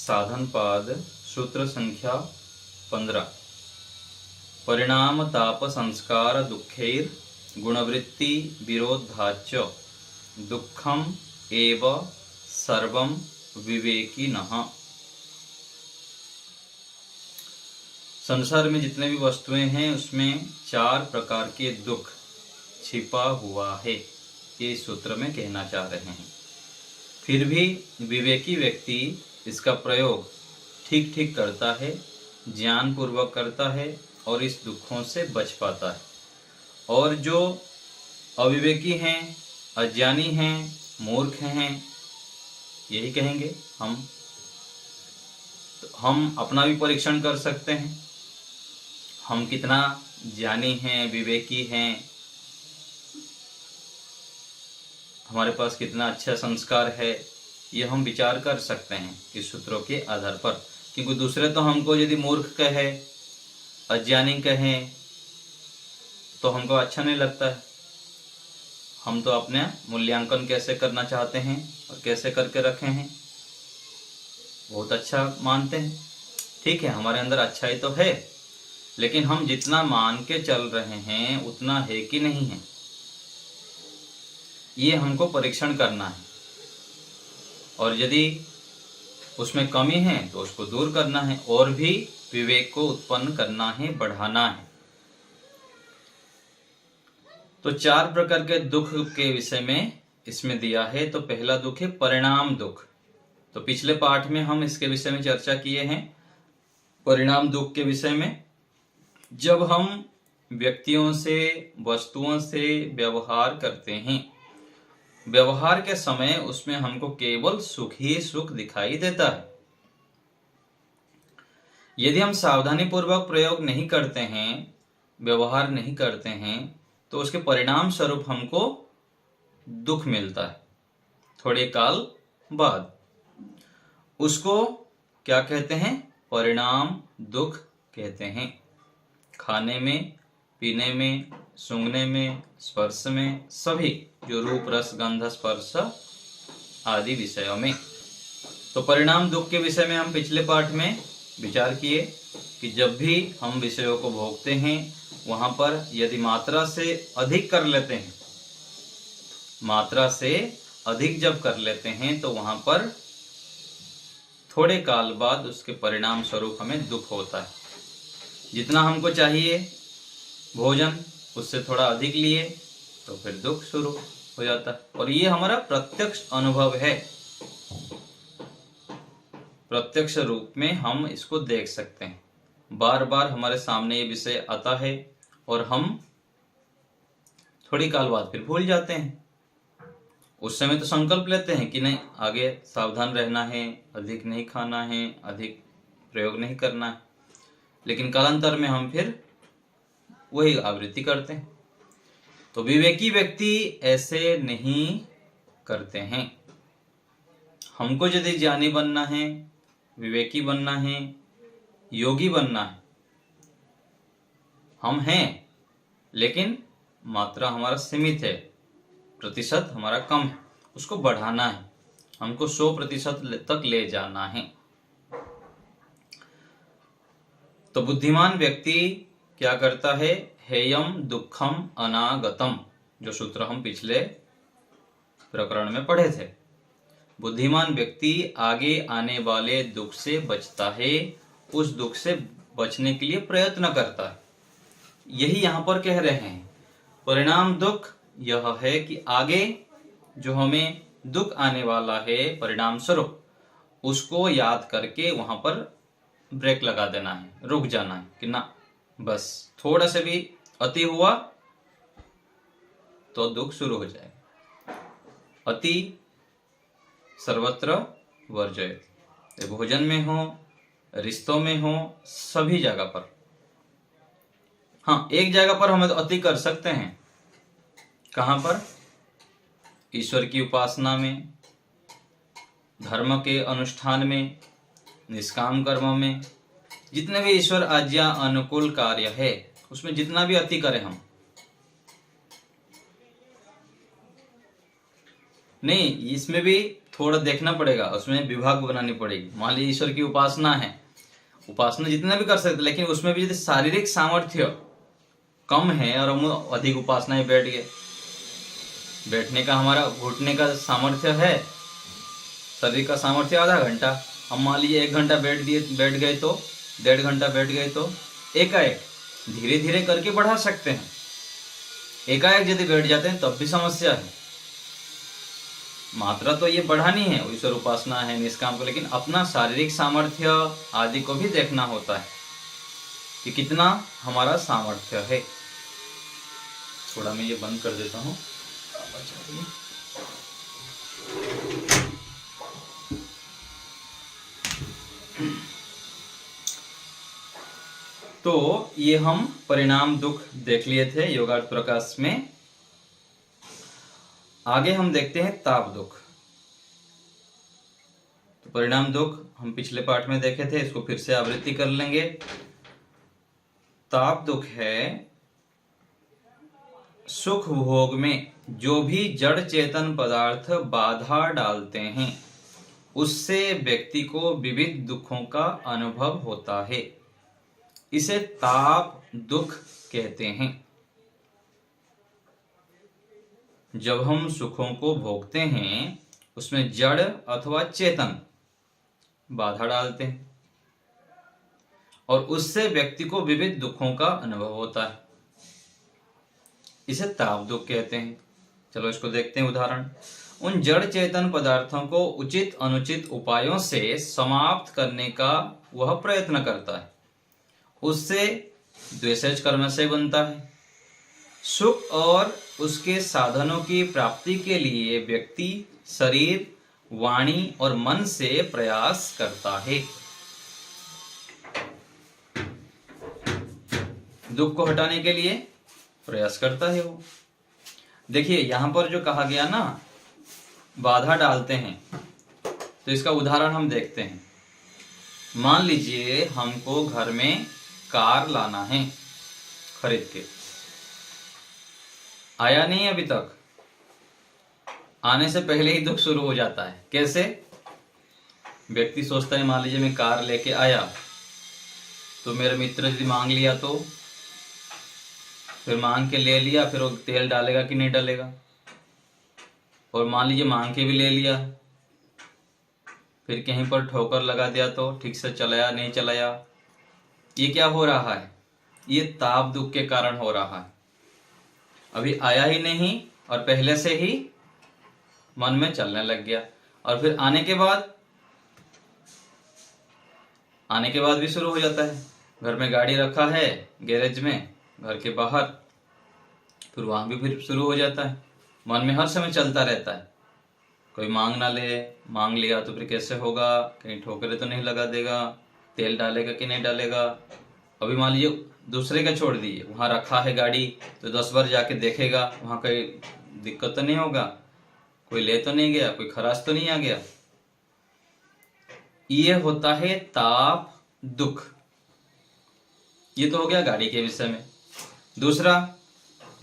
साधन पाद सूत्र संख्या 15। परिणाम ताप संस्कार दुःखैर गुणवृत्ति विरोधाच्च दुःखम एव सर्वम विवेकिनः। संसार में जितने भी वस्तुएं हैं उसमें 4 प्रकार के दुख छिपा हुआ है, ये सूत्र में कहना चाह रहे हैं। फिर भी विवेकी व्यक्ति इसका प्रयोग ठीक ठीक करता है, ज्ञान पूर्वक करता है और इस दुखों से बच पाता है। और जो अविवेकी हैं, अज्ञानी हैं, मूर्ख हैं, यही कहेंगे हम। तो हम अपना भी परीक्षण कर सकते हैं, हम कितना ज्ञानी हैं, विवेकी हैं, हमारे पास कितना अच्छा संस्कार है, ये हम विचार कर सकते हैं इस सूत्रों के आधार पर। क्योंकि दूसरे तो हमको यदि मूर्ख कहे, अज्ञानी कहें तो हमको अच्छा नहीं लगता है। हम तो अपने मूल्यांकन कैसे करना चाहते हैं और कैसे करके रखे हैं, बहुत अच्छा मानते हैं। ठीक है, हमारे अंदर अच्छाई तो है, लेकिन हम जितना मान के चल रहे हैं उतना है कि नहीं है, ये हमको परीक्षण करना है। और यदि उसमें कमी है तो उसको दूर करना है और भी विवेक को उत्पन्न करना है, बढ़ाना है। तो 4 प्रकार के दुख के विषय में इसमें दिया है। तो पहला दुख है परिणाम दुख। तो पिछले पाठ में हम इसके विषय में चर्चा किए हैं। परिणाम दुख के विषय में जब हम व्यक्तियों से, वस्तुओं से व्यवहार करते हैं, व्यवहार के समय उसमें हमको केवल सुख ही सुख दिखाई देता है। यदि हम सावधानी पूर्वक प्रयोग नहीं करते हैं, व्यवहार नहीं करते हैं, तो उसके परिणाम स्वरूप हमको दुख मिलता है थोड़े काल बाद। उसको क्या कहते हैं? परिणाम दुख कहते हैं। खाने में, पीने में, सूंघने में, स्पर्श में, सभी जो रूप रस गंध स्पर्श आदि विषयों में। तो परिणाम दुख के विषय में हम पिछले पाठ में विचार किए कि जब भी हम विषयों को भोगते हैं वहां पर यदि मात्रा से अधिक कर लेते हैं, मात्रा से अधिक जब कर लेते हैं तो वहां पर थोड़े काल बाद उसके परिणाम स्वरूप हमें दुख होता है। जितना हमको चाहिए भोजन, उससे थोड़ा अधिक लिए तो फिर दुख शुरू हो जाता है। और ये हमारा प्रत्यक्ष अनुभव है, प्रत्यक्ष रूप में हम इसको देख सकते हैं। बार बार हमारे सामने ये विषय आता है और हम थोड़ी काल बाद फिर भूल जाते हैं। उस समय तो संकल्प लेते हैं कि नहीं, आगे सावधान रहना है, अधिक नहीं खाना है, अधिक प्रयोग नहीं करना है, लेकिन कालांतर में हम फिर वही आवृत्ति करते हैं। तो विवेकी व्यक्ति ऐसे नहीं करते हैं। हमको यदि ज्ञानी बनना है, विवेकी बनना है, योगी बनना है, हम हैं, लेकिन मात्रा हमारा सीमित है, प्रतिशत हमारा कम है, उसको बढ़ाना है, हमको 100% तक ले जाना है। तो बुद्धिमान व्यक्ति क्या करता है? हेयम दुखम अनागतम, जो सूत्र हम पिछले प्रकरण में पढ़े थे। बुद्धिमान व्यक्ति आगे आने वाले दुख से बचता है, उस दुख से बचने के लिए प्रयत्न करता है। यही यहाँ पर कह रहे हैं। परिणाम दुख यह है कि आगे जो हमें दुख आने वाला है परिणाम स्वरूप, उसको याद करके वहां पर ब्रेक लगा देना है, रुक जाना है कि ना, बस थोड़ा से भी अति हुआ तो दुख शुरू हो जाएगा। अति सर्वत्र वर्जयेत। भोजन में हो, रिश्तों में हो, सभी जगह पर। हाँ, एक जगह पर हम अति कर सकते हैं। कहां पर? ईश्वर की उपासना में, धर्म के अनुष्ठान में, निष्काम कर्म में, जितने भी ईश्वर आज्ञा अनुकूल कार्य है उसमें जितना भी अति करें हम, नहीं, इसमें भी थोड़ा देखना पड़ेगा, उसमें विभाग बनानी पड़ेगी। मान लीजिए ईश्वर की उपासना है, उपासना जितना भी कर सकते, लेकिन उसमें भी यदि शारीरिक सामर्थ्य कम है और हम अधिक उपासनाएं बैठ गए, बैठने का हमारा घुटने का सामर्थ्य है, शरीर का सामर्थ्य आधा घंटा, हम मान लीजिए 1 घंटा बैठ गए तो 1.5 घंटा बैठ गए तो एकाएक धीरे धीरे करके बढ़ा सकते हैं। एकाएक यदि बैठ जाते हैं तब भी समस्या है। मात्रा तो ये बढ़ानी है, ईश्वर उपासना है निष्काम को, लेकिन अपना शारीरिक सामर्थ्य आदि को भी देखना होता है कि कितना हमारा सामर्थ्य है। थोड़ा मैं ये बंद कर देता हूँ। तो ये हम परिणाम दुख देख लिए थे योगार्थ प्रकाश में। आगे हम देखते हैं ताप दुख। तो परिणाम दुख हम पिछले पाठ में देखे थे, इसको फिर से आवृत्ति कर लेंगे। ताप दुख है सुख भोग में जो भी जड़ चेतन पदार्थ बाधा डालते हैं, उससे व्यक्ति को विविध दुखों का अनुभव होता है। इसे ताप दुख कहते हैं। जब हम सुखों को भोगते हैं, उसमें जड़ अथवा चेतन बाधा डालते हैं और उससे व्यक्ति को विविध दुखों का अनुभव होता है। इसे ताप दुख कहते हैं। चलो इसको देखते हैं उदाहरण। उन जड़ चेतन पदार्थों को उचित अनुचित उपायों से समाप्त करने का वह प्रयत्न करता है, उससे द्वेषज कर्मशय बनता है। सुख और उसके साधनों की प्राप्ति के लिए व्यक्ति शरीर, वाणी और मन से प्रयास करता है। दुख को हटाने के लिए प्रयास करता है वो। देखिए यहां पर जो कहा गया ना, बाधा डालते हैं, तो इसका उदाहरण हम देखते हैं। मान लीजिए हमको घर में कार लाना है खरीद के, आया नहीं अभी तक। आने से पहले ही दुख शुरू हो जाता है। कैसे? व्यक्ति सोचता है मान लीजिए मैं कार लेके आया तो मेरे मित्र यदि मांग लिया, तो फिर मांग के ले लिया, फिर वो तेल डालेगा कि नहीं डालेगा। और मान लीजिए मांग के भी ले लिया, फिर कहीं पर ठोकर लगा दिया तो ठीक से चलाया नहीं चलाया। ये क्या हो रहा है? ये ताप दुख के कारण हो रहा है। अभी आया ही नहीं और पहले से ही मन में चलने लग गया, और फिर आने के बाद भी शुरू हो जाता है। घर में गाड़ी रखा है गैरेज में, घर के बाहर, फिर वहां भी फिर शुरू हो जाता है। मन में हर समय चलता रहता है, कोई मांग ना ले, मांग लिया तो फिर कैसे होगा, कहीं ठोकरे तो नहीं लगा देगा, तेल डालेगा कि नहीं डालेगा। अभी मान लीजिए दूसरे का छोड़ दिए, वहां रखा है गाड़ी तो 10 बार जाके देखेगा वहां कोई दिक्कत तो नहीं होगा, कोई ले तो नहीं गया, कोई खराश तो नहीं आ गया। ये होता है ताप दुख। ये तो हो गया गाड़ी के विषय में। दूसरा,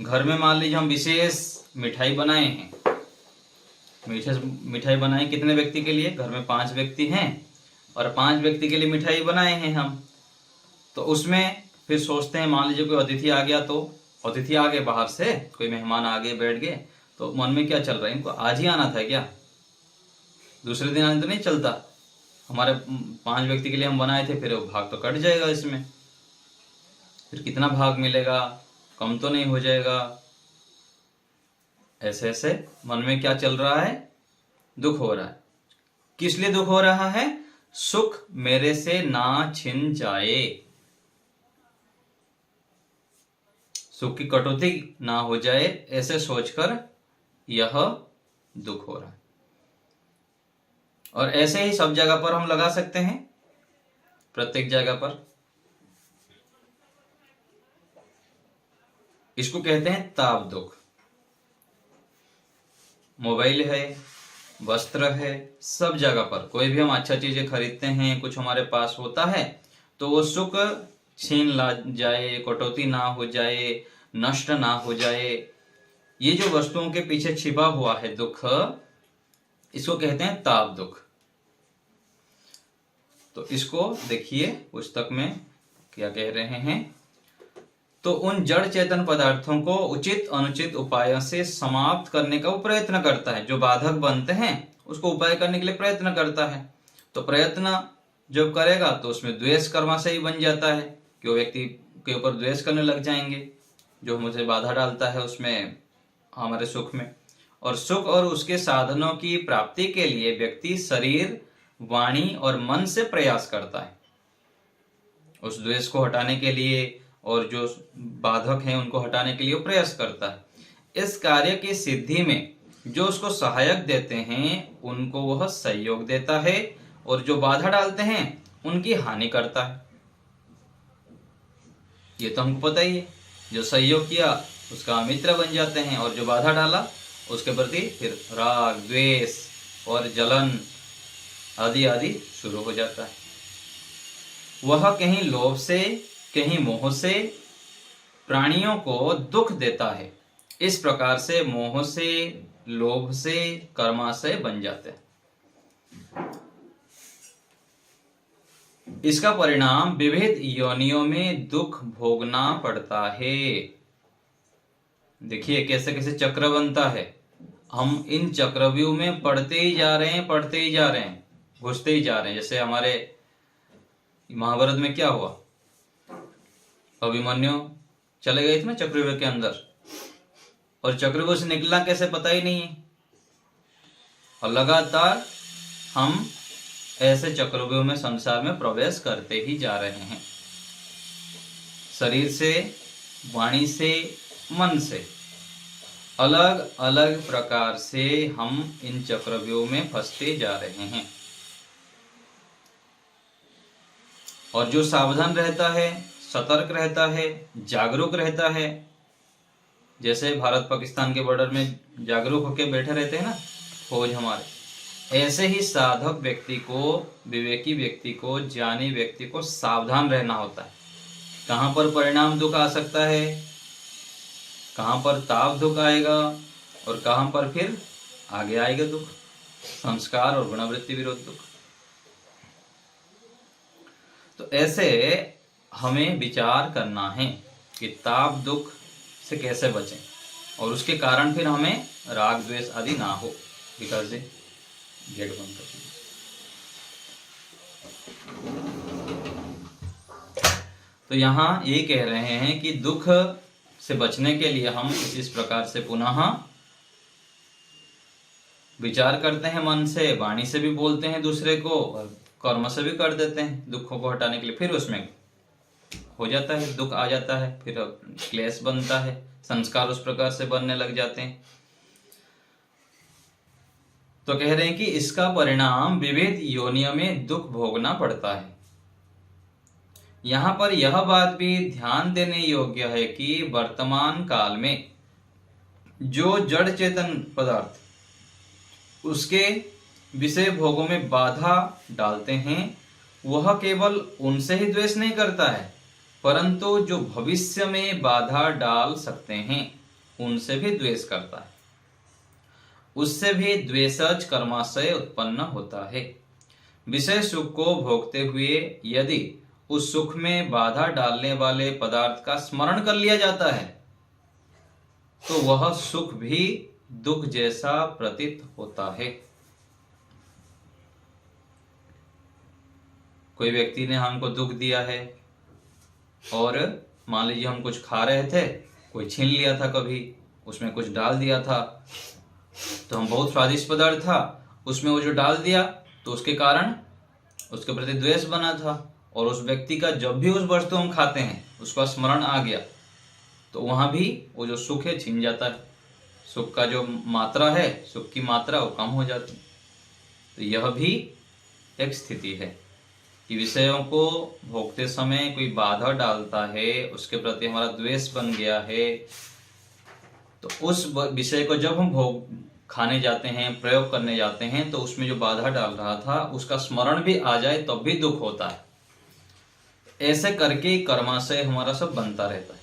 घर में मान लीजिए हम विशेष मिठाई बनाए हैं। मिठाई बनाए कितने व्यक्ति के लिए? घर में 5 व्यक्ति हैं और 5 व्यक्ति के लिए मिठाई बनाए हैं हम। तो उसमें फिर सोचते हैं मान लीजिए कोई अतिथि आ गया, तो अतिथि आ गए बाहर से, कोई मेहमान आ गए बैठ गए, तो मन में क्या चल रहा है, इनको आज ही आना था क्या, दूसरे दिन आने तो नहीं चलता। हमारे 5 व्यक्ति के लिए हम बनाए थे, फिर भाग तो कट जाएगा इसमें, फिर कितना भाग मिलेगा, कम तो नहीं हो जाएगा। ऐसे ऐसे मन में क्या चल रहा है? दुख हो रहा है। किस लिए दुख हो रहा है? सुख मेरे से ना छिन जाए, सुख की कटौती ना हो जाए, ऐसे सोचकर यह दुख हो रहा है। और ऐसे ही सब जगह पर हम लगा सकते हैं, प्रत्येक जगह पर। इसको कहते हैं ताप दुख। मोबाइल है, वस्त्र है, सब जगह पर कोई भी हम अच्छा चीजें खरीदते हैं, कुछ हमारे पास होता है, तो वो सुख छीन ला जाए, कटौती ना हो जाए, नष्ट ना हो जाए। ये जो वस्तुओं के पीछे छिपा हुआ है दुख, इसको कहते हैं ताप दुख। तो इसको देखिए पुस्तक में क्या कह रहे हैं। तो उन जड़ चेतन पदार्थों को उचित अनुचित उपायों से समाप्त करने का वो प्रयत्न करता है। जो बाधक बनते हैं उसको उपाय करने के लिए प्रयत्न करता है। तो प्रयत्न जब करेगा तो उसमें द्वेष कर्माशय बन जाता है कि वो व्यक्ति के ऊपर द्वेष करने लग जाएंगे, जो मुझे बाधा डालता है उसमें हमारे सुख में। और सुख और उसके साधनों की प्राप्ति के लिए व्यक्ति शरीर, वाणी और मन से प्रयास करता है उस द्वेष को हटाने के लिए, और जो बाधक हैं उनको हटाने के लिए प्रयास करता है। इस कार्य की सिद्धि में जो उसको सहायक देते हैं उनको वह सहयोग देता है, और जो बाधा डालते हैं उनकी हानि करता है। ये तो हमको पता ही है, जो सहयोग किया उसका मित्र बन जाते हैं, और जो बाधा डाला उसके प्रति फिर राग, द्वेष और जलन आदि आदि शुरू हो जाता है। वह कहीं लोभ से कहीं मोह से प्राणियों को दुख देता है। इस प्रकार से मोह से, लोभ से कर्माशय बन जाते हैं। इसका परिणाम विविध योनियों में दुख भोगना पड़ता है। देखिए कैसे कैसे चक्र बनता है। हम इन चक्रव्यूह में पढ़ते ही जा रहे हैं, पढ़ते ही जा रहे हैं, घुसते ही जा रहे हैं। जैसे हमारे महाभारत में क्या हुआ, अभिमन्यु चले गए थे ना चक्रव्यूह के अंदर, और चक्रव्यूह से निकलना कैसे पता ही नहीं है। और लगातार हम ऐसे चक्रव्यूह में संसार में प्रवेश करते ही जा रहे हैं, शरीर से, वाणी से, मन से, अलग अलग प्रकार से हम इन चक्रव्यूह में फंसते जा रहे हैं। और जो सावधान रहता है, सतर्क रहता है, जागरूक रहता है, जैसे भारत पाकिस्तान के बॉर्डर में जागरूक होकर बैठे रहते हैं ना फौज हमारे, ऐसे ही साधक व्यक्ति को, विवेकी व्यक्ति को, ज्ञानी व्यक्ति को सावधान रहना होता है। कहाँ पर परिणाम दुख आ सकता है, कहाँ पर ताप दुख आएगा, और कहाँ पर फिर आगे आएगा दुख, संस्कार और गुणवृत्ति विरोध दुख। तो ऐसे हमें विचार करना है कि ताप दुख से कैसे बचें, और उसके कारण फिर हमें राग द्वेष आदि ना हो। विकास जी गेट बंद कर दीजिए। तो यहाँ ये कह रहे हैं कि दुख से बचने के लिए हम इस प्रकार से पुनः विचार करते हैं, मन से, वाणी से भी बोलते हैं दूसरे को, और कर्म से भी कर देते हैं दुखों को हटाने के लिए। फिर उसमें हो जाता है, दुख आ जाता है, फिर क्लेश बनता है, संस्कार उस प्रकार से बनने लग जाते हैं। तो कह रहे हैं कि इसका परिणाम विविध योनियों में दुख भोगना पड़ता है। यहां पर यह बात भी ध्यान देने योग्य है कि वर्तमान काल में जो जड़ चेतन पदार्थ उसके विषय भोगों में बाधा डालते हैं, वह केवल उनसे ही द्वेष नहीं करता है, परंतु जो भविष्य में बाधा डाल सकते हैं उनसे भी द्वेष करता है। उससे भी द्वेषज कर्माशय उत्पन्न होता है। विषय सुख को भोगते हुए यदि उस सुख में बाधा डालने वाले पदार्थ का स्मरण कर लिया जाता है तो वह सुख भी दुख जैसा प्रतीत होता है। कोई व्यक्ति ने हमको दुख दिया है, और मान लीजिए हम कुछ खा रहे थे, कोई छीन लिया था, कभी उसमें कुछ डाल दिया था, तो हम बहुत स्वादिष्ट पदार्थ था, उसमें वो जो डाल दिया तो उसके कारण उसके प्रति द्वेष बना था। और उस व्यक्ति का जब भी उस वस्तु हम खाते हैं उसका स्मरण आ गया तो वहां भी वो जो सुख है छिन जाता है, सुख का जो मात्रा है, सुख की मात्रा वो कम हो जाती है। तो यह भी एक स्थिति है कि विषयों को भोगते समय कोई बाधा डालता है, उसके प्रति हमारा द्वेष बन गया है, तो उस विषय को जब हम भोग खाने जाते हैं, प्रयोग करने जाते हैं, तो उसमें जो बाधा डाल रहा था उसका स्मरण भी आ जाए तब भी दुख होता है। ऐसे करके कर्माशय हमारा सब बनता रहता है।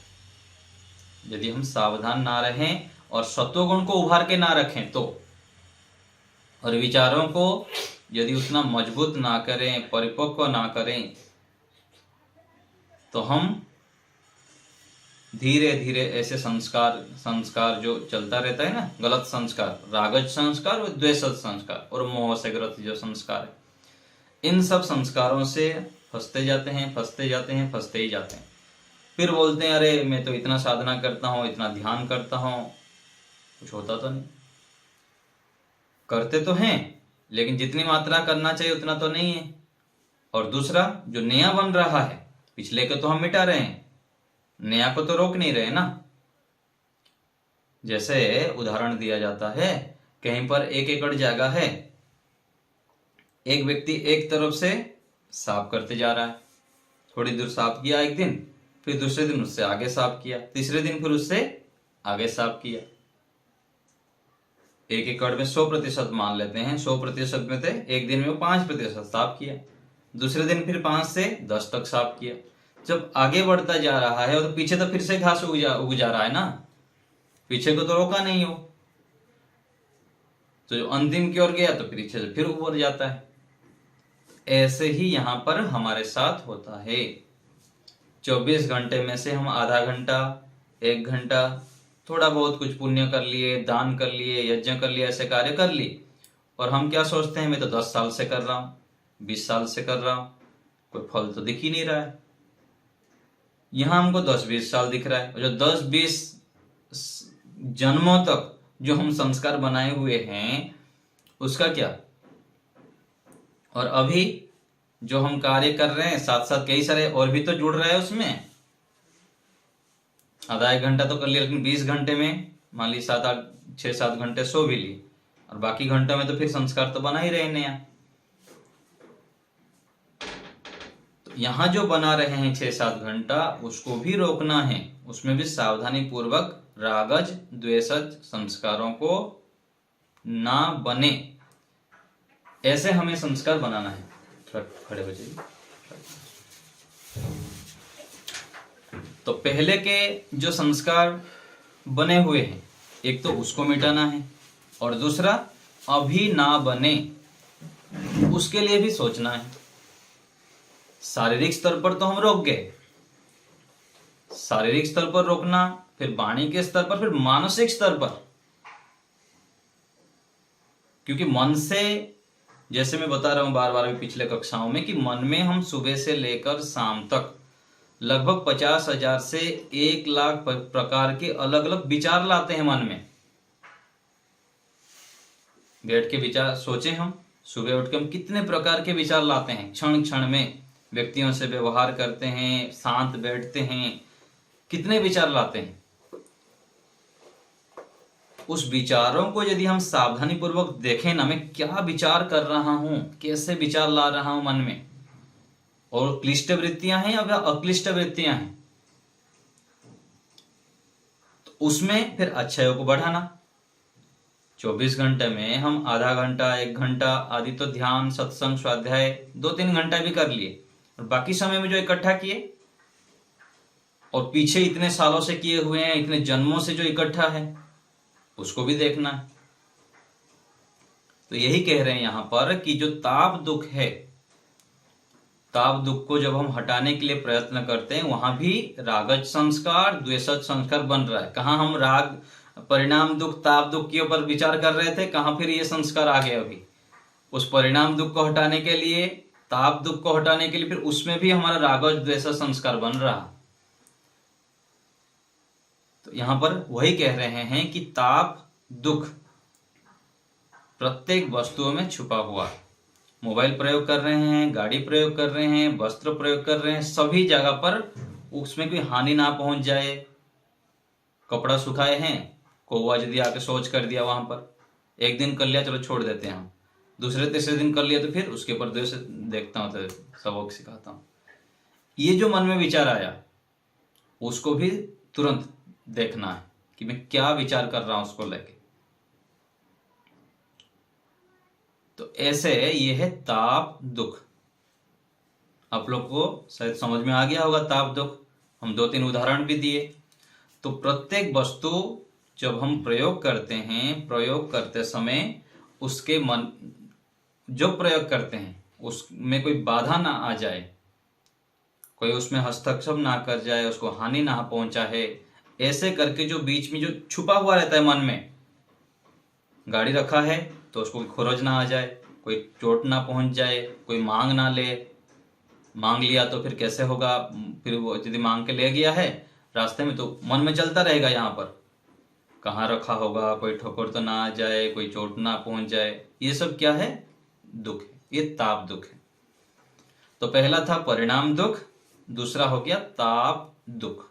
यदि हम सावधान ना रहें और सत्वगुण को उभार के ना रखें तो और विचारों को यदि उतना मजबूत ना करें, परिपक्व ना करें, तो हम धीरे धीरे ऐसे संस्कार जो चलता रहता है ना, गलत संस्कार, रागज संस्कार और द्वेषज संस्कार और मोह से ग्रस्त जो संस्कार है, इन सब संस्कारों से फंसते जाते हैं, फंसते जाते हैं, फंसते ही जाते हैं। फिर बोलते हैं अरे मैं तो इतना साधना करता हूँ, इतना ध्यान करता हूँ, कुछ होता तो नहीं। करते तो हैं लेकिन जितनी मात्रा करना चाहिए उतना तो नहीं है। और दूसरा जो नया बन रहा है, पिछले को तो हम मिटा रहे हैं, नया को तो रोक नहीं रहे ना। जैसे उदाहरण दिया जाता है, कहीं पर 1 एकड़ जगह है, एक व्यक्ति एक तरफ से साफ करते जा रहा है, थोड़ी दूर साफ किया एक दिन, फिर दूसरे दिन उससे आगे साफ किया, तीसरे दिन फिर उससे आगे साफ किया। 1 एकड़ में 100% मान लेते हैं, 100% में थे, एक दिन में वो 5% साफ किया, दूसरे दिन फिर 5 से 10 तक साफ किया। जब आगे बढ़ता जा रहा है तो पीछे तो फिर से घास उग जा रहा है ना, पीछे को तो रोका नहीं हो, तो जो अंतिम की ओर गया तो पीछे से फिर उबर जाता है। ऐसे ही यहां पर हमारे साथ होता है। 24 घंटे में से हम आधा घंटा, 1 घंटा थोड़ा बहुत कुछ पुण्य कर लिए, दान कर लिए, यज्ञ कर लिए, ऐसे कार्य कर लिए, और हम क्या सोचते हैं मैं तो 10 साल से कर रहा हूं, 20 साल से कर रहा हूं, कोई फल तो दिख ही नहीं रहा है। यहां हमको 10-20 साल दिख रहा है, और जो 10-20 जन्मों तक जो हम संस्कार बनाए हुए हैं उसका क्या। और अभी जो हम कार्य कर रहे हैं साथ साथ कई सारे और भी तो जुड़ रहा है उसमें। आधा 1 घंटा तो कर लिया, लेकिन 20 घंटे में मान ली 7-8, 6-7 घंटे सो भी लिए, और बाकी घंटों में तो फिर संस्कार तो बना ही रहे नया। तो यहां जो बना रहे हैं 6-7 घंटा, उसको भी रोकना है, उसमें भी सावधानी पूर्वक रागज द्वेषज संस्कारों को ना बने, ऐसे हमें संस्कार बनाना है। खड़े हो जाइए। तो पहले के जो संस्कार बने हुए हैं, एक तो उसको मिटाना है, और दूसरा अभी ना बने उसके लिए भी सोचना है। शारीरिक स्तर पर तो हम रोक गए, शारीरिक स्तर पर रोकना, फिर वाणी के स्तर पर, फिर मानसिक स्तर पर। क्योंकि मन से, जैसे मैं बता रहा हूं बार बार पिछले कक्षाओं में, कि मन में हम सुबह से लेकर शाम तक लगभग 50,000 से 1,00,000 प्रकार के अलग अलग विचार लाते हैं मन में। बैठ के विचार सोचे, हम सुबह उठ के हम कितने प्रकार के विचार लाते हैं, क्षण क्षण में व्यक्तियों से व्यवहार करते हैं, शांत बैठते हैं, कितने विचार लाते हैं। उस विचारों को यदि हम सावधानी पूर्वक देखें ना, मैं क्या विचार कर रहा हूं, कैसे विचार ला रहा हूं मन में, और क्लिष्ट वृत्तियां हैं या अक्लिष्ट वृत्तियां हैं, तो उसमें फिर अच्छाइयों को बढ़ाना। 24 घंटे में हम आधा घंटा, 1 घंटा आदि तो ध्यान, सत्संग, स्वाध्याय 2-3 घंटा भी कर लिए, और बाकी समय में जो इकट्ठा किए और पीछे इतने सालों से किए हुए हैं, इतने जन्मों से जो इकट्ठा है, उसको भी देखना है। तो यही कह रहे हैं यहां पर कि जो ताप दुख है, ताप दुख को जब हम हटाने के लिए प्रयत्न करते हैं, वहां भी रागज संस्कार, द्वेषज संस्कार बन रहा है। कहां हम राग, परिणाम दुख, ताप दुख के ऊपर विचार कर रहे थे, कहां फिर ये संस्कार आ गए। अभी उस परिणाम दुख को हटाने के लिए, ताप दुख को हटाने के लिए, फिर उसमें भी हमारा रागज द्वेषज संस्कार बन रहा। तो यहां पर वही कह रहे हैं कि ताप दुख प्रत्येक वस्तुओं में छुपा हुआ है। मोबाइल प्रयोग कर रहे हैं, गाड़ी प्रयोग कर रहे हैं, वस्त्र प्रयोग कर रहे हैं, सभी जगह पर उसमें कोई हानि ना पहुंच जाए। कपड़ा सुखाए हैं, कौवा यदि आके शौच कर दिया वहां पर, एक दिन कर लिया, चलो छोड़ देते हैं हम, दूसरे तीसरे दिन कर लिया तो फिर उसके ऊपर देखता हूं, तो सबक सिखाता हूं। ये जो मन में विचार आया उसको भी तुरंत देखना है कि मैं क्या विचार कर रहा हूं उसको लेके। तो ऐसे ये है ताप दुख। आप लोग को शायद समझ में आ गया होगा ताप दुख, हम 2-3 उदाहरण भी दिए। तो प्रत्येक वस्तु जब हम प्रयोग करते हैं, प्रयोग करते समय उसके मन जो प्रयोग करते हैं उसमें कोई बाधा ना आ जाए, कोई उसमें हस्तक्षेप ना कर जाए, उसको हानि ना पहुंचाए, ऐसे करके जो बीच में जो छुपा हुआ रहता है मन में, गाड़ी रखा है तो उसको खरोच ना आ जाए, कोई चोट ना पहुंच जाए, कोई मांग ना ले, मांग लिया तो फिर कैसे होगा, फिर वो यदि मांग के ले गया है रास्ते में तो मन में चलता रहेगा यहाँ पर कहाँ रखा होगा, कोई ठोकर तो ना आ जाए, कोई चोट ना पहुंच जाए। ये सब क्या है? दुख है, ये ताप दुख है। तो पहला था परिणाम दुख, दूसरा हो गया ताप दुख।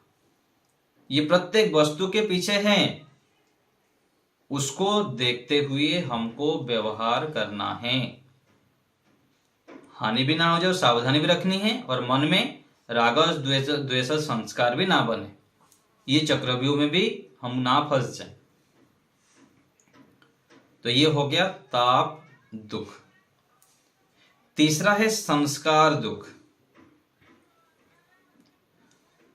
ये प्रत्येक वस्तु के पीछे है, उसको देखते हुए हमको व्यवहार करना है, हानि भी ना हो जाए, सावधानी भी रखनी है, और मन में राग द्वेष संस्कार भी ना बने, ये चक्रव्यूह में भी हम ना फंस जाए। तो ये हो गया ताप दुख। तीसरा है संस्कार दुख।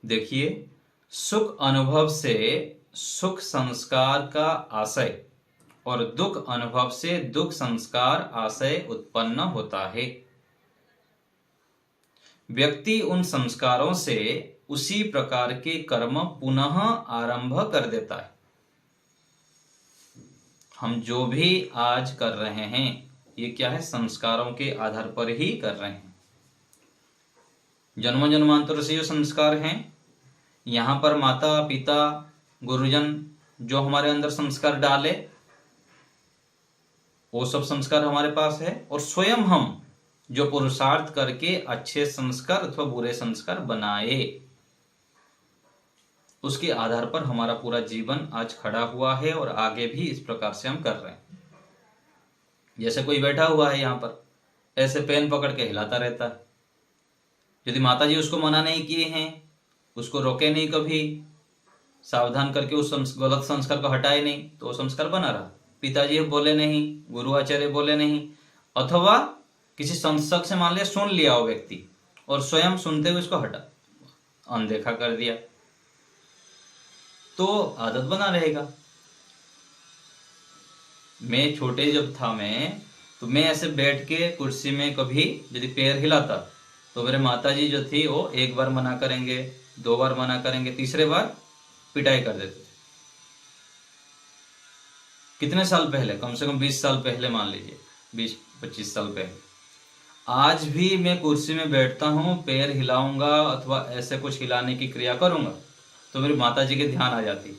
देखिए, सुख अनुभव से सुख संस्कार का आशय और दुख अनुभव से दुख संस्कार आशय उत्पन्न होता है। व्यक्ति उन संस्कारों से उसी प्रकार के कर्म पुनः आरंभ कर देता है। हम जो भी आज कर रहे हैं ये क्या है? संस्कारों के आधार पर ही कर रहे हैं। जन्म जन्मांतर से जो संस्कार हैं, यहाँ पर माता पिता गुरुजन जो हमारे अंदर संस्कार डाले वो सब संस्कार हमारे पास है, और स्वयं हम जो पुरुषार्थ करके अच्छे संस्कार अथवा बुरे संस्कार बनाए, उसके आधार पर हमारा पूरा जीवन आज खड़ा हुआ है और आगे भी इस प्रकार से हम कर रहे हैं। जैसे कोई बैठा हुआ है यहाँ पर, ऐसे पेन पकड़ के हिलाता रहता है, यदि माताजी उसको मना नहीं किए हैं, उसको रोके नहीं, कभी सावधान करके उस गलत संस्कार को हटाए नहीं, तो वो संस्कार बना रहा। पिताजी बोले नहीं, गुरु आचार्य बोले नहीं, अथवा किसी संसद से मान लिया सुन लिया वो व्यक्ति और स्वयं सुनते हुए उसको हटा अनदेखा कर दिया, तो आदत बना रहेगा। मैं छोटे जब था तो मैं ऐसे बैठ के कुर्सी में कभी यदि पैर हिलाता तो मेरे माताजी जो थी वो एक बार मना करेंगे, 2 बार मना करेंगे, तीसरे बार पिटाई कर देते थे। कितने साल पहले? कम से कम 20 साल पहले, मान लीजिए 20-25 साल पहले। आज भी मैं कुर्सी में बैठता हूँ, पैर हिलाऊंगा अथवा ऐसे कुछ हिलाने की क्रिया करूंगा तो मेरी माताजी के ध्यान आ जाती,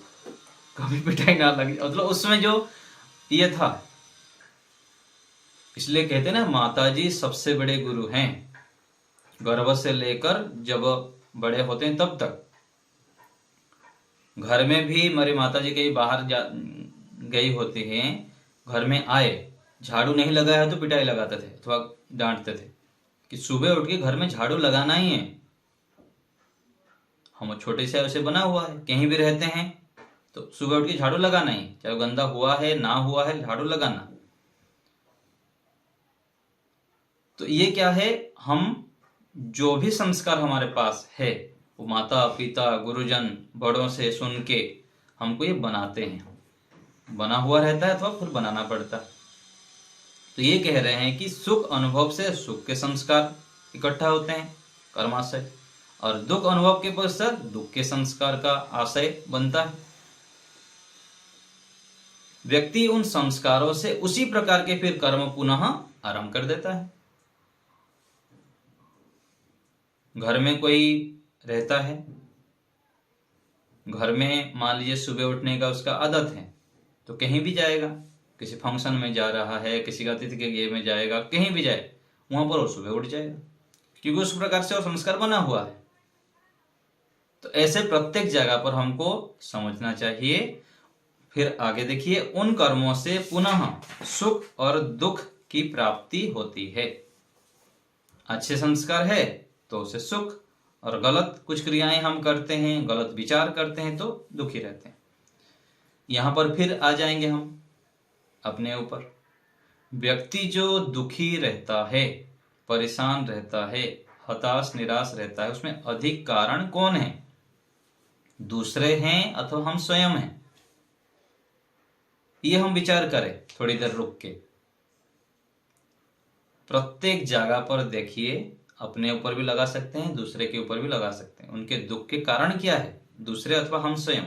कभी पिटाई ना लगी, मतलब उसमें जो ये था। इसलिए कहते ना, माताजी सबसे बड़े गुरु हैं, गर्भ से लेकर जब बड़े होते हैं तब तक। घर में भी मेरी माताजी कहीं बाहर गई होती हैं, घर में आए, झाड़ू नहीं लगाया है तो पिटाई लगाते थे अथवा डांटते थे कि सुबह उठ के घर में झाड़ू लगाना ही है। हम छोटे से ऐसे बना हुआ है, कहीं भी रहते हैं तो सुबह उठ के झाड़ू लगाना ही, चाहे गंदा हुआ है ना हुआ है, झाड़ू लगाना। तो ये क्या है? हम जो भी संस्कार हमारे पास है वो माता पिता गुरुजन बड़ों से सुन के हमको ये बनाते हैं, बना हुआ रहता है अथवा फिर बनाना पड़ता है। तो ये कह रहे हैं कि सुख अनुभव से सुख के संस्कार इकट्ठा होते हैं, कर्माशय, और दुख अनुभव के पश्चात दुख के संस्कार का आशय बनता है। व्यक्ति उन संस्कारों से उसी प्रकार के फिर कर्म पुनः आरंभ कर देता है। घर में कोई रहता है, घर में मान लीजिए सुबह उठने का उसका आदत है, तो कहीं भी जाएगा, किसी फंक्शन में जा रहा है, किसी अतिथि के घर में जाएगा, कहीं भी जाए वहां पर वो सुबह उठ जाएगा, क्योंकि उस प्रकार से वो संस्कार बना हुआ है। तो ऐसे प्रत्येक जगह पर हमको समझना चाहिए। फिर आगे देखिए, उन कर्मों से पुनः सुख और दुख की प्राप्ति होती है। अच्छे संस्कार है तो उसे सुख, और गलत कुछ क्रियाएं हम करते हैं, गलत विचार करते हैं तो दुखी रहते हैं। यहां पर फिर आ जाएंगे हम अपने ऊपर। व्यक्ति जो दुखी रहता है, परेशान रहता है, हताश निराश रहता है, उसमें अधिक कारण कौन है? दूसरे हैं अथवा हम स्वयं हैं? ये हम विचार करें थोड़ी देर रुक के। प्रत्येक जगह पर देखिए, अपने ऊपर भी लगा सकते हैं, दूसरे के ऊपर भी लगा सकते हैं। उनके दुख के कारण क्या है, दूसरे अथवा हम स्वयं।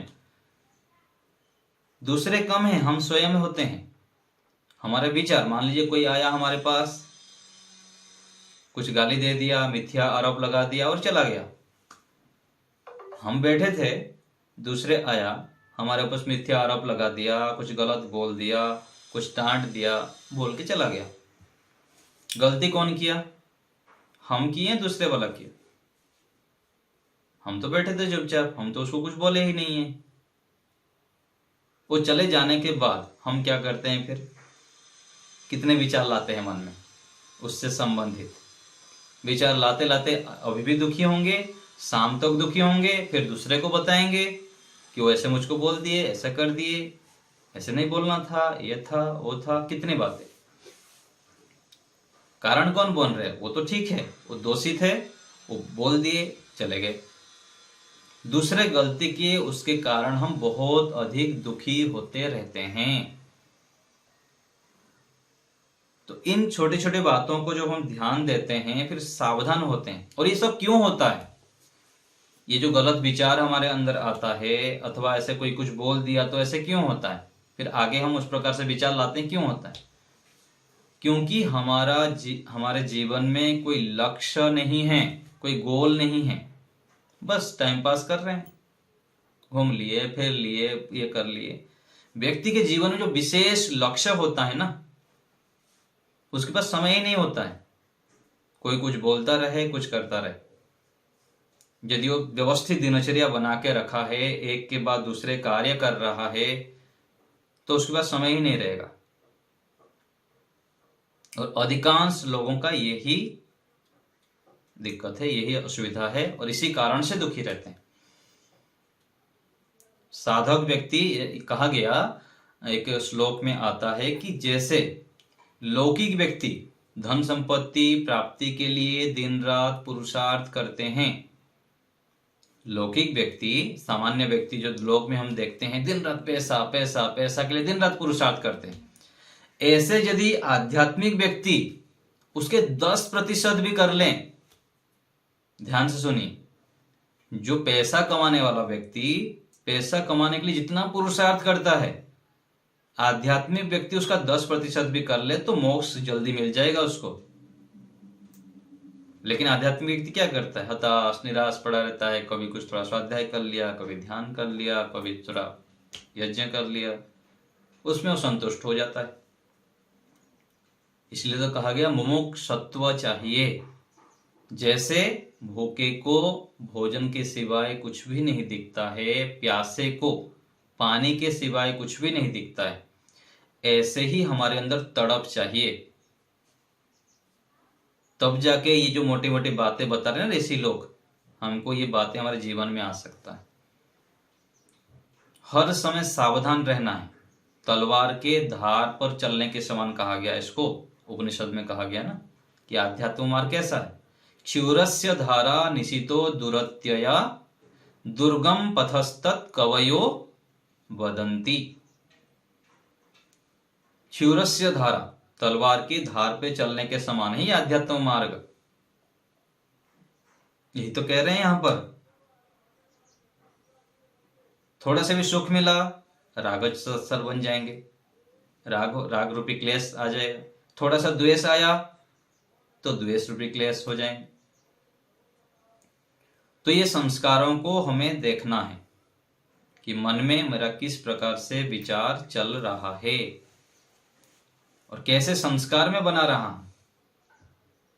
दूसरे कम है, हम स्वयं होते हैं। हमारे विचार, मान लीजिए कोई आया हमारे पास, कुछ गाली दे दिया, मिथ्या आरोप लगा दिया और चला गया। हम बैठे थे, दूसरे आया, हमारे ऊपर मिथ्या आरोप लगा दिया, कुछ गलत बोल दिया, कुछ डांट दिया, बोल के चला गया। गलती कौन किया, हम किए, दूसरे वाला किया। हम तो बैठे थे चुपचाप, हम तो उसको कुछ बोले ही नहीं है। वो चले जाने के बाद हम क्या करते हैं, फिर कितने विचार लाते हैं मन में, उससे संबंधित विचार लाते लाते अभी भी दुखी होंगे, शाम तक दुखी होंगे, फिर दूसरे को बताएंगे कि वो ऐसे मुझको बोल दिए, ऐसा कर दिए, ऐसे नहीं बोलना था, ये था, वो था, कितनी बातें। कारण कौन बन रहे, वो तो ठीक है, वो दोषी थे, वो बोल दिए, चले गए। दूसरे गलती किए, उसके कारण हम बहुत अधिक दुखी होते रहते हैं। तो इन छोटी छोटी बातों को जब हम ध्यान देते हैं, फिर सावधान होते हैं। और ये सब क्यों होता है, ये जो गलत विचार हमारे अंदर आता है, अथवा ऐसे कोई कुछ बोल दिया तो ऐसे क्यों होता है, फिर आगे हम उस प्रकार से विचार लाते हैं, क्यों होता है? क्योंकि हमारे जीवन में कोई लक्ष्य नहीं है, कोई गोल नहीं है, बस टाइम पास कर रहे हैं, घूम लिए, फिर लिए, ये कर लिए। व्यक्ति के जीवन में जो विशेष लक्ष्य होता है ना, उसके पास समय ही नहीं होता है। कोई कुछ बोलता रहे, कुछ करता रहे। यदि वो व्यवस्थित दिनचर्या बना के रखा है, एक के बाद दूसरे कार्य कर रहा है, तो उसके पास समय ही नहीं रहेगा। और अधिकांश लोगों का यही दिक्कत है, यही असुविधा है, और इसी कारण से दुखी रहते हैं। साधक व्यक्ति, कहा गया एक श्लोक में आता है कि जैसे लौकिक व्यक्ति धन संपत्ति प्राप्ति के लिए दिन रात पुरुषार्थ करते हैं, लौकिक व्यक्ति, सामान्य व्यक्ति जो लोक में हम देखते हैं, दिन रात पैसा पैसा पैसा के लिए दिन रात पुरुषार्थ करते हैं, ऐसे यदि आध्यात्मिक व्यक्ति उसके 10% भी कर लें, ध्यान से सुनिए, जो पैसा कमाने वाला व्यक्ति पैसा कमाने के लिए जितना पुरुषार्थ करता है, आध्यात्मिक व्यक्ति उसका 10% भी कर ले तो मोक्ष जल्दी मिल जाएगा उसको। लेकिन आध्यात्मिक व्यक्ति क्या करता है, हताश निराश पड़ा रहता है। कभी कुछ थोड़ा स्वाध्याय कर लिया, कभी ध्यान कर लिया, कभी थोड़ा यज्ञ कर लिया, उसमें वो संतुष्ट हो जाता है। इसलिए तो कहा गया मुमुक्षुत्व चाहिए। जैसे भूखे को भोजन के सिवाय कुछ भी नहीं दिखता है, प्यासे को पानी के सिवाय कुछ भी नहीं दिखता है, ऐसे ही हमारे अंदर तड़प चाहिए। तब जाके ये जो मोटी मोटी बातें बता रहे हैं ना ऋषि लोग, हमको ये बातें हमारे जीवन में आ सकता है। हर समय सावधान रहना है, तलवार के धार पर चलने के समान कहा गया इसको। उपनिषद में कहा गया ना कि आध्यात्म मार्ग कैसा है, क्षुरस्य धारा निशितो दुरत्यया दुर्गम पथस्तत् कवयो वदंती। क्षुरस्य धारा, तलवार की धार पे चलने के समान है आध्यात्म मार्ग। यही तो कह रहे हैं यहां पर। थोड़ा सा भी सुख मिला, राग सर बन जाएंगे, राग रूपी क्लेश आ जाएगा। थोड़ा सा द्वेष आया तो द्वेष रूपी क्लेश हो जाएंगे। तो ये संस्कारों को हमें देखना है कि मन में मेरा किस प्रकार से विचार चल रहा है और कैसे संस्कार में बना रहा हूं।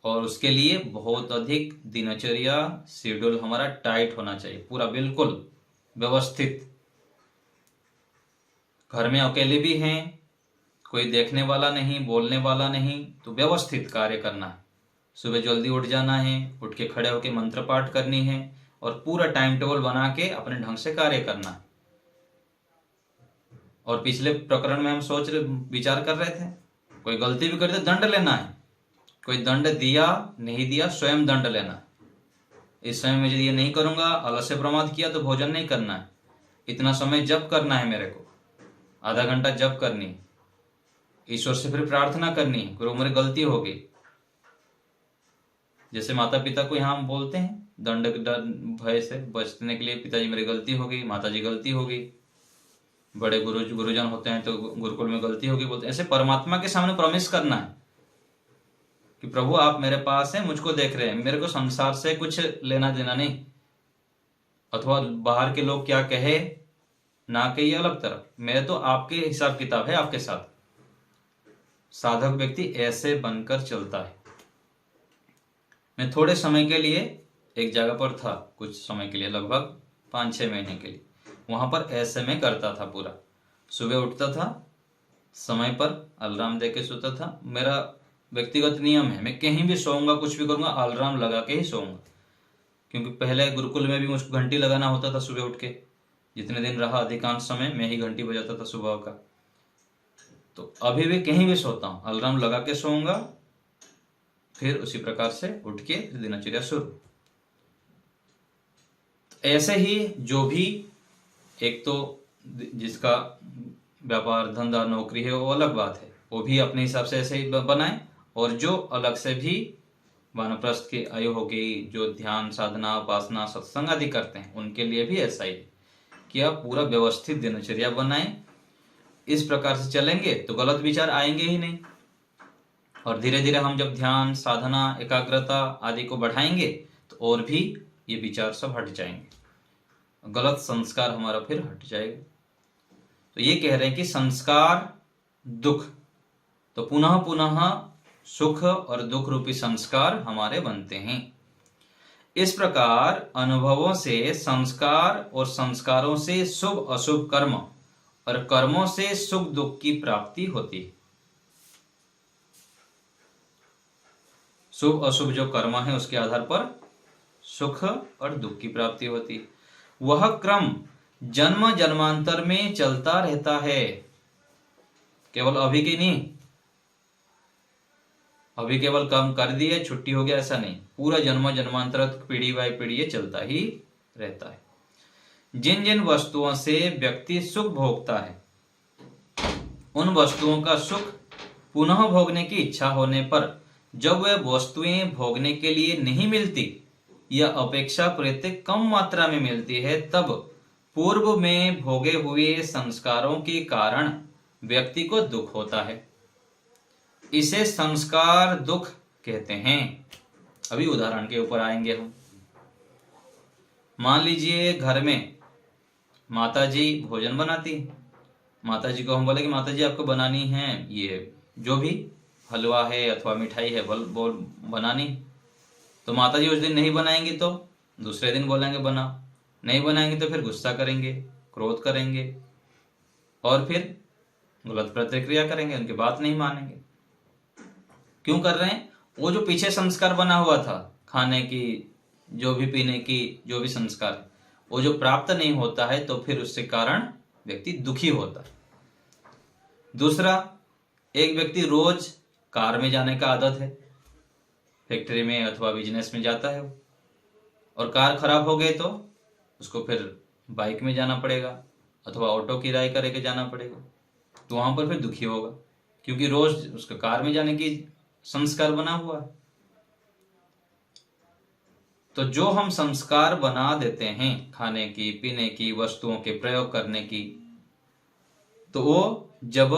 और उसके लिए बहुत अधिक दिनचर्या शेड्यूल हमारा टाइट होना चाहिए, पूरा बिल्कुल व्यवस्थित। घर में अकेले भी हैं, कोई देखने वाला नहीं, बोलने वाला नहीं, तो व्यवस्थित कार्य करना है। सुबह जल्दी उठ जाना है, उठ के खड़े होकर मंत्र पाठ करनी है और पूरा टाइम टेबल बना के अपने ढंग से कार्य करना है। और पिछले प्रकरण में हम विचार कर रहे थे, कोई गलती भी करे तो दंड लेना है। कोई दंड दिया नहीं दिया, स्वयं दंड लेना है। इस समय में यदि ये नहीं करूंगा, आलस्य प्रमाद किया तो भोजन नहीं करना है, इतना समय जप करना है, मेरे को आधा घंटा जप करनी है, ईश्वर से फिर प्रार्थना करनी है, गुरु मेरी गलती हो गई, जैसे माता पिता को यहाँ हम बोलते हैं दंड डर भय से बचने के लिए, पिताजी मेरी गलती हो गई, माताजी गलती हो गई, बड़े गुरुजन होते हैं तो गुरुकुल में गलती होगी बोलते हैं। ऐसे परमात्मा के सामने प्रॉमिस करना है कि प्रभु आप मेरे पास हैं, मुझको देख रहे हैं, मेरे को संसार से कुछ लेना देना नहीं, अथवा बाहर के लोग क्या कहे ना कहिए अलग तरफ, मेरे तो आपके हिसाब किताब है आपके साथ। साधक व्यक्ति ऐसे बनकर चलता है। मैं थोड़े समय के लिए एक जगह पर था, कुछ समय के लिए, लगभग 5-6 महीने के लिए। वहां पर ऐसे में करता था पूरा। सुबह उठता था, समय पर अलार्म दे के सोता था। मेरा व्यक्तिगत नियम है, मैं कहीं भी सोऊंगा, कुछ भी करूंगा, अलार्म लगा के ही सोऊंगा। क्योंकि पहले गुरुकुल में भी मुझको घंटी लगाना होता था सुबह उठ के। जितने दिन रहा अधिकांश समय मैं ही घंटी बजाता था सुबह का। तो अभी भी कहीं भी सोता हूँ, अलार्म लगा के सोऊंगा, फिर उसी प्रकार से उठ के दिनचर्या शुरू। ऐसे ही जो भी, एक तो जिसका व्यापार धंधा नौकरी है वो अलग बात है, वो भी अपने हिसाब से ऐसे ही बनाए। और जो अलग से भी वानप्रस्थ की आयु हो गई, जो ध्यान साधना उपासना सत्संग आदि करते हैं, उनके लिए भी ऐसा ही कि आप पूरा व्यवस्थित दिनचर्या बनाएं। इस प्रकार से चलेंगे तो गलत विचार आएंगे ही नहीं। और धीरे धीरे हम जब ध्यान साधना एकाग्रता आदि को बढ़ाएंगे तो और भी ये विचार सब हट जाएंगे, गलत संस्कार हमारा फिर हट जाएगा। तो ये कह रहे हैं कि संस्कार दुख, तो पुनः पुनः सुख और दुख रूपी संस्कार हमारे बनते हैं। इस प्रकार अनुभवों से संस्कार और संस्कारों से शुभ अशुभ कर्म और कर्मों से सुख दुख की प्राप्ति होती है। शुभ अशुभ जो कर्म है उसके आधार पर सुख और दुख की प्राप्ति होती है। वह क्रम जन्म जन्मांतर में चलता रहता है, केवल अभी की नहीं, अभी केवल काम कर दिए छुट्टी हो गया ऐसा नहीं, पूरा जन्म जन्मांतर पीढ़ी बाई पीढ़ी ये चलता ही रहता है। जिन जिन वस्तुओं से व्यक्ति सुख भोगता है, उन वस्तुओं का सुख पुनः भोगने की इच्छा होने पर जब वह वस्तुएं भोगने के लिए नहीं मिलती या अपेक्षाकृत कम मात्रा में मिलती है, तब पूर्व में भोगे हुए संस्कारों के कारण व्यक्ति को दुख होता है। इसे संस्कार दुख कहते हैं। अभी उदाहरण के ऊपर आएंगे हम। मान लीजिए घर में माताजी भोजन बनाती है, माताजी को हम बोले कि माताजी आपको बनानी है ये जो भी हलवा है अथवा मिठाई है बोल बनानी, तो माताजी उस दिन नहीं बनाएंगी तो दूसरे दिन बोलेंगे बना, नहीं बनाएंगे तो फिर गुस्सा करेंगे, क्रोध करेंगे और फिर गलत प्रतिक्रिया करेंगे, उनकी बात नहीं मानेंगे। क्यों कर रहे हैं? वो जो पीछे संस्कार बना हुआ था, खाने की जो भी पीने की जो भी संस्कार, वो जो प्राप्त नहीं होता है तो फिर उससे कारण व्यक्ति दुखी होता है। दूसरा, एक व्यक्ति रोज कार में जाने का आदत है, फैक्ट्री में अथवा बिजनेस में जाता है और कार खराब हो गई तो उसको फिर बाइक में जाना पड़ेगा अथवा ऑटो किराए करके जाना पड़ेगा, तो वहां पर फिर दुखी होगा क्योंकि रोज उसका कार में जाने की संस्कार बना हुआ है। तो जो हम संस्कार बना देते हैं खाने की पीने की वस्तुओं के प्रयोग करने की, तो वो जब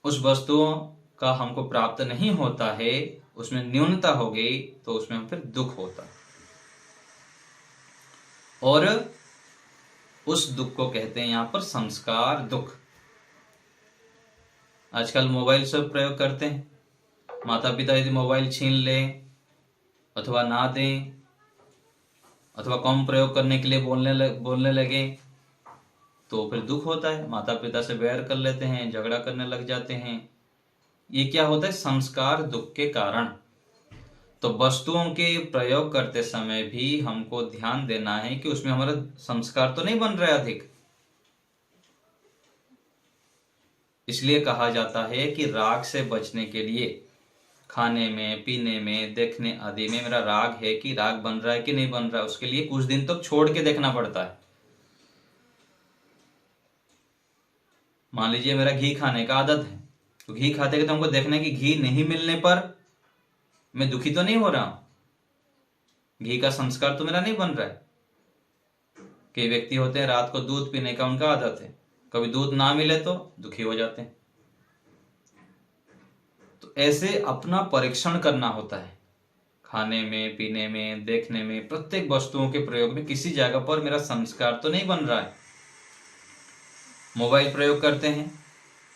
उस वस्तुओं का हमको प्राप्त नहीं होता है, उसमें न्यूनता हो गई तो उसमें हम फिर दुख होता है और उस दुख को कहते हैं यहां पर संस्कार दुख। आजकल मोबाइल से प्रयोग करते हैं, माता पिता यदि मोबाइल छीन लें अथवा ना दें अथवा कम प्रयोग करने के लिए बोलने लगे तो फिर दुख होता है, माता पिता से बैर कर लेते हैं, झगड़ा करने लग जाते हैं। ये क्या होता है? संस्कार दुख के कारण। तो वस्तुओं के प्रयोग करते समय भी हमको ध्यान देना है कि उसमें हमारा संस्कार तो नहीं बन रहा है अधिक। इसलिए कहा जाता है कि राग से बचने के लिए खाने में पीने में देखने आदि में मेरा राग है कि राग बन रहा है कि नहीं बन रहा है, उसके लिए कुछ दिन तक छोड़ के देखना पड़ता है। मान लीजिए मेरा घी खाने का आदत है, तो घी खाते तो हमको देखना है कि घी नहीं मिलने पर मैं दुखी तो नहीं हो रहा हूं, घी का संस्कार तो मेरा नहीं बन रहा है। कई व्यक्ति होते हैं रात को दूध पीने का उनका आदत है, कभी दूध ना मिले तो दुखी हो जाते हैं। तो ऐसे अपना परीक्षण करना होता है, खाने में, पीने में, देखने में, प्रत्येक वस्तुओं के प्रयोग में किसी जगह पर मेरा संस्कार तो नहीं बन रहा है। मोबाइल प्रयोग करते हैं,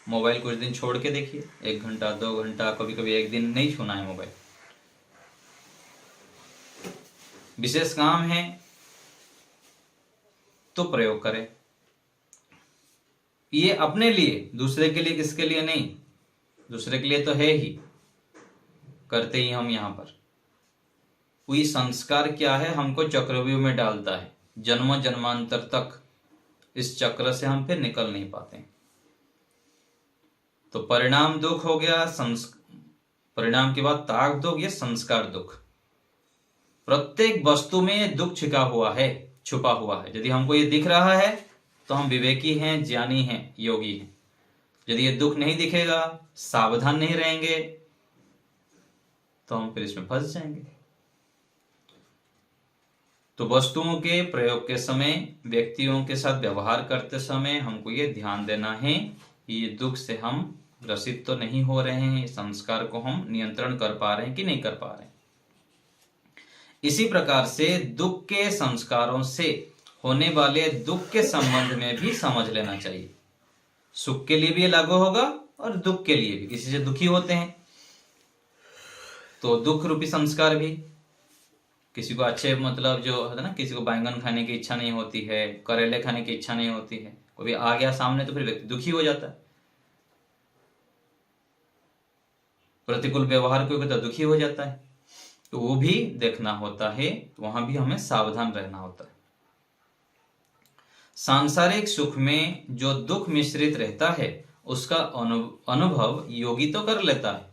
मोबाइल कुछ दिन छोड़ के देखिए, 1 घंटा 2 घंटा, कभी कभी 1 दिन नहीं छूना है मोबाइल। विशेष काम है तो प्रयोग करें, ये अपने लिए, दूसरे के लिए, किसके लिए नहीं, दूसरे के लिए तो है ही, करते ही हम यहां पर। वही संस्कार क्या है, हमको चक्रव्यूह में डालता है, जन्म जन्मांतर तक इस चक्र से हम फिर निकल नहीं पाते। तो परिणाम दुख हो गया, परिणाम के बाद ताक दुख, ये संस्कार दुख। प्रत्येक वस्तु में दुख छुपा हुआ है। यदि हमको ये दिख रहा है तो हम विवेकी हैं, ज्ञानी हैं, योगी हैं। यदि ये दुख नहीं दिखेगा, सावधान नहीं रहेंगे, तो हम फिर इसमें फंस जाएंगे। तो वस्तुओं के प्रयोग के समय, व्यक्तियों के साथ व्यवहार करते समय हमको ये ध्यान देना है कि ये दुख से हम ग्रसित तो नहीं हो रहे हैं, संस्कार को हम नियंत्रण कर पा रहे हैं कि नहीं कर पा रहे हैं। इसी प्रकार से दुख के संस्कारों से होने वाले दुख के संबंध में भी समझ लेना चाहिए। सुख के लिए भी ये लागू होगा और दुख के लिए भी। किसी से दुखी होते हैं तो दुख रूपी संस्कार भी, किसी को अच्छे मतलब जो है ना, किसी को बैंगन खाने की इच्छा नहीं होती है, करेले खाने की इच्छा नहीं होती है, कोई आ गया सामने तो फिर व्यक्ति दुखी हो जाता है। प्रतिकूल व्यवहार को तो दुखी हो जाता है। तो वो भी देखना होता है, वहां भी हमें सावधान रहना होता है। सांसारिक सुख में जो दुख मिश्रित रहता है उसका अनुभव योगी तो कर लेता है,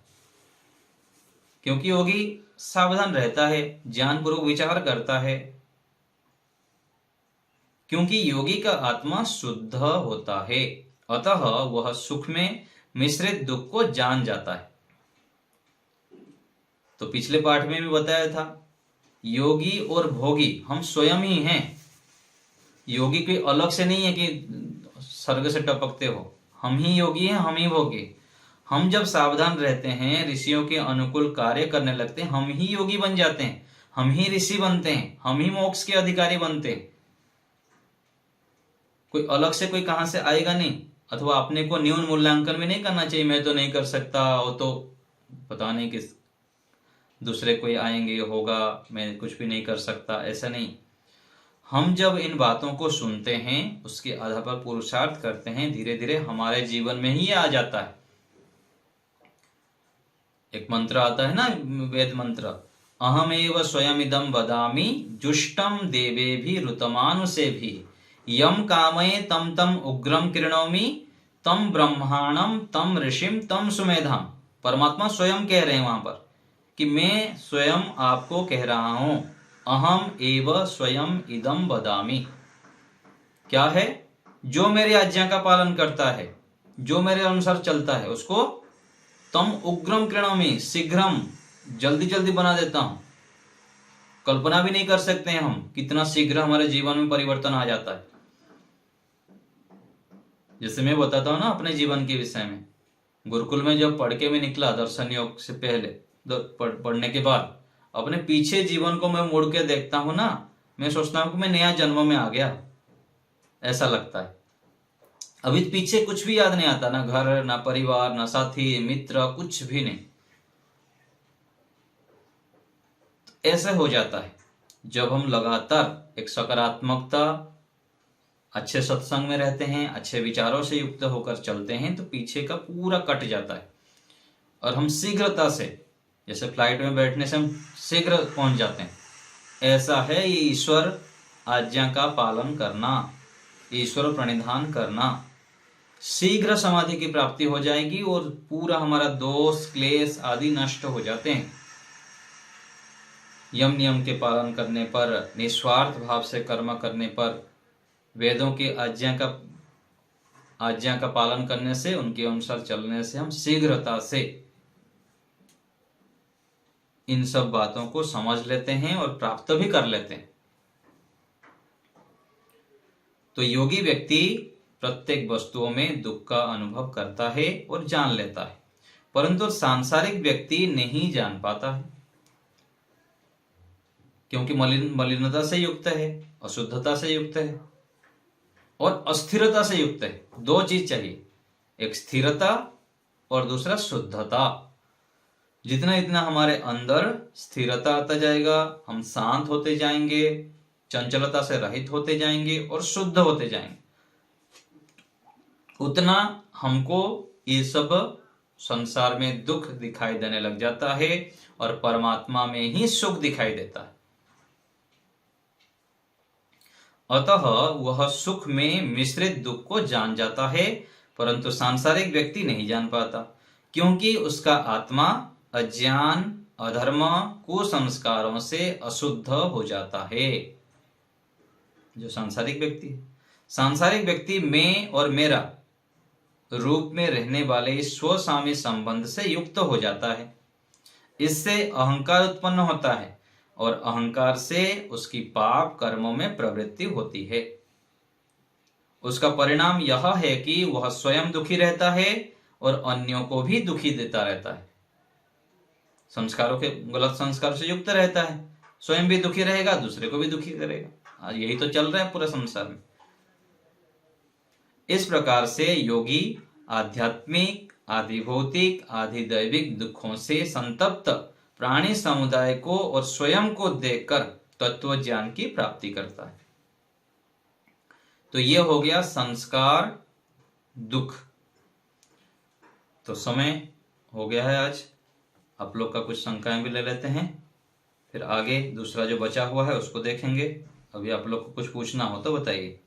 क्योंकि योगी सावधान रहता है, ज्ञानपूर्वक विचार करता है, क्योंकि योगी का आत्मा शुद्ध होता है, अतः वह सुख में मिश्रित दुख को जान जाता है। तो पिछले पाठ में भी बताया था, योगी और भोगी हम स्वयं ही हैं। योगी कोई अलग से नहीं है कि स्वर्ग से टपकते हो, हम ही योगी हैं, हम ही भोगी। हम जब सावधान रहते हैं, ऋषियों के अनुकूल कार्य करने लगते हैं, हम ही योगी बन जाते हैं, हम ही ऋषि बनते हैं, हम ही मोक्ष के अधिकारी बनते हैं। कोई अलग से कोई कहां से आएगा नहीं। अथवा अपने को न्यून मूल्यांकन भी नहीं करना चाहिए, मैं तो नहीं कर सकता, वो तो पता नहीं किस दूसरे कोई आएंगे, होगा, मैं कुछ भी नहीं कर सकता, ऐसा नहीं। हम जब इन बातों को सुनते हैं, उसके आधार पर पुरुषार्थ करते हैं, धीरे धीरे हमारे जीवन में ही आ जाता है। एक मंत्र आता है ना, वेद मंत्र, अहमेव स्वयं इदं वदामि जुष्टम देवे भी ऋतमानुषे भी यम कामये तम तम उग्रम कृणोमि तम ब्रह्माणम तम ऋषिम तम सुमेधाम। परमात्मा स्वयं कह रहे हैं वहां पर कि मैं स्वयं आपको कह रहा हूं, अहम एव स्वयं इदं वदामि। क्या है? जो मेरी आज्ञा का पालन करता है, जो मेरे अनुसार चलता है, उसको तम उग्रम कृणोमि, शीघ्रम, जल्दी जल्दी बना देता हूं। कल्पना भी नहीं कर सकते हैं हम कितना शीघ्र हमारे जीवन में परिवर्तन आ जाता है। जैसे मैं बताता हूं ना अपने जीवन के विषय में, गुरुकुल में जब पढ़ के मैं निकला, दर्शन योग से पहले पढ़ने के बाद अपने पीछे जीवन को मैं मुड़ के देखता हूं ना, मैं सोचता हूं कि मैं नया जन्म में आ गया, ऐसा लगता है। अभी पीछे कुछ भी याद नहीं आता, ना घर, ना परिवार, ना साथी मित्र, कुछ भी नहीं। तो ऐसे हो जाता है जब हम लगातार एक सकारात्मकता, अच्छे सत्संग में रहते हैं, अच्छे विचारों से युक्त होकर चलते हैं, तो पीछे का पूरा कट जाता है और हम शीघ्रता से, जैसे फ्लाइट में बैठने से हम शीघ्र पहुंच जाते हैं। ऐसा है ये ईश्वर आज्ञा का पालन करना, ईश्वर प्रणिधान करना। शीघ्र समाधि की प्राप्ति हो जाएगी और पूरा हमारा दोष, क्लेश आदि नष्ट हो जाते हैं। यम नियम के पालन करने पर, निस्वार्थ भाव से कर्म करने पर, वेदों की आज्ञा का पालन करने से, उनके अनुसार चलने से हम शीघ्रता से इन सब बातों को समझ लेते हैं और प्राप्त भी कर लेते हैं। तो योगी व्यक्ति प्रत्येक वस्तुओं में दुख का अनुभव करता है और जान लेता है, परंतु सांसारिक व्यक्ति नहीं जान पाता है, क्योंकि मलिनता से युक्त है, अशुद्धता से युक्त है और अस्थिरता से युक्त है। दो चीज चाहिए, एक स्थिरता और दूसरा शुद्धता। जितना जितना हमारे अंदर स्थिरता आता जाएगा, हम शांत होते जाएंगे, चंचलता से रहित होते जाएंगे और शुद्ध होते जाएंगे, उतना हमको ये सब संसार में दुख दिखाई देने लग जाता है और परमात्मा में ही सुख दिखाई देता है। अतः वह सुख में मिश्रित दुख को जान जाता है, परंतु सांसारिक व्यक्ति नहीं जान पाता, क्योंकि उसका आत्मा अज्ञान, अधर्म, कुसंस्कारों से अशुद्ध हो जाता है। जो सांसारिक व्यक्ति है, सांसारिक व्यक्ति मैं और मेरा रूप में रहने वाले स्वसामी संबंध से युक्त हो जाता है। इससे अहंकार उत्पन्न होता है और अहंकार से उसकी पाप कर्मों में प्रवृत्ति होती है। उसका परिणाम यह है कि वह स्वयं दुखी रहता है और अन्यों को भी दुखी देता रहता है। संस्कारों के गलत संस्कार से युक्त रहता है, स्वयं भी दुखी रहेगा, दूसरे को भी दुखी करेगा। आज यही तो चल रहा है पूरे संसार में। इस प्रकार से योगी आध्यात्मिक, आदि भौतिक, आदि दैविक दुखों से संतप्त प्राणी समुदाय को और स्वयं को देखकर तत्व ज्ञान की प्राप्ति करता है। तो ये हो गया संस्कार दुख। तो समय हो गया है आज, आप लोग का कुछ शंकाएं भी ले लेते हैं, फिर आगे दूसरा जो बचा हुआ है उसको देखेंगे। अभी आप लोग को कुछ पूछना हो तो बताइए।